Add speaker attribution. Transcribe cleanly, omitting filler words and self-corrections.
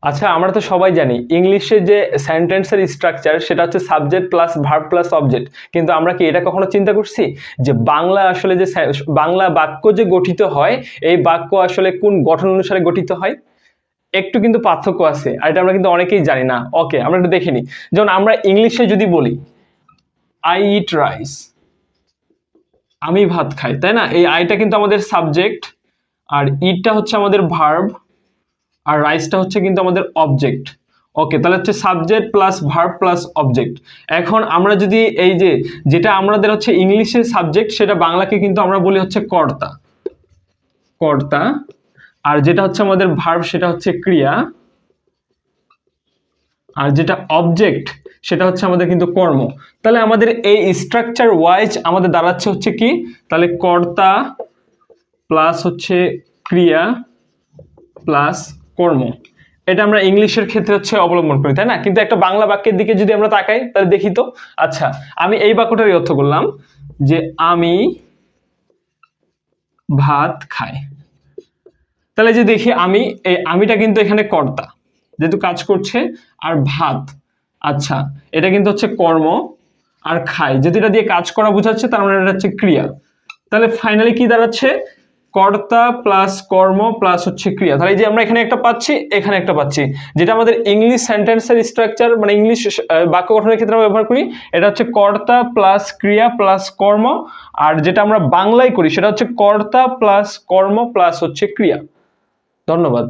Speaker 1: আচ্ছা, আমরা তো সবাই জানি ইংলিশে যে সেন্টেন্সের স্ট্রাকচার সেটা হচ্ছে subject plus verb plus object, কিন্তু আমরা কি এটা কখনো চিন্তা করছি যে বাংলা আসলে যে বাংলা বাক্য যে গঠিত হয়, এই বাক্য আসলে কোন গঠন অনুসারে গঠিত হয়? একটু কিন্তু পার্থক্য আছে, আর এটা আমরা কিন্তু অনেকেই জানি না। ওকে, আমরা একটু দেখে নিই। যেমন আমরা ইংলিশে যদি বলি আই ইট রাইস, আমি ভাত খাই, তাই না? এই আইটা কিন্তু আমাদের সাবজেক্ট, আর ইটটা হচ্ছে আমাদের ভার্ব, আর রাইসটা হচ্ছে কিন্তু আমাদের অবজেক্ট। ওকে, তাহলে হচ্ছে subject plus verb plus object. এখন আমরা যদি এই যে যেটা আমাদের হচ্ছে ইংলিশে সাবজেক্ট, সেটা বাংলাকে কিন্তু আমরা বলি হচ্ছে কর্তা, কর্তা। আর যেটা হচ্ছে আমাদের ভার্ব সেটা হচ্ছে ক্রিয়া, আর যেটা অবজেক্ট সেটা হচ্ছে আমাদের কিন্তু কর্ম। তাহলে আমাদের এই স্ট্রাকচার ওয়াইজ আমাদের দাঁড়াচ্ছে হচ্ছে কি, তাহলে কর্তা প্লাস হচ্ছে ক্রিয়া প্লাস কর্ম। এটা আমরা ইংলিশের ক্ষেত্রে হচ্ছে অবলম্বন করি, তাই না? কিন্তু একটা বাংলা বাক্যের দিকে যদি আমরা তাকাই তাহলে দেখি তো। আচ্ছা, আমি এই বাক্যটারই অর্থ করলাম যে আমি ভাত খাই। তাহলে যে দেখি আমি, এই আমিটা কিন্তু এখানে কর্তা যেহেতু কাজ করছে, আর ভাত, আচ্ছা, এটা কিন্তু হচ্ছে কর্ম, আর খাই যেহেতু এটা দিয়ে কাজ করা বোঝাচ্ছে, তার মানে এটা হচ্ছে ক্রিয়া। তাহলে ফাইনালি কি দাঁড়াচ্ছে? কর্তা প্লাস কর্ম প্লাস হচ্ছে ক্রিয়া। তাহলে এই যে আমরা এখানে একটা পাচ্ছি, এখানে একটা পাচ্ছি, যেটা আমাদের ইংলিশ সেন্টেন্সের স্ট্রাকচার মানে ইংলিশ বাক্য গঠনের ক্ষেত্রে আমরা ব্যবহার করি। এটা হচ্ছে কর্তা প্লাস ক্রিয়া প্লাস কর্ম, আর যেটা আমরা বাংলায় করি সেটা হচ্ছে কর্তা প্লাস কর্ম প্লাস হচ্ছে ক্রিয়া। ধন্যবাদ।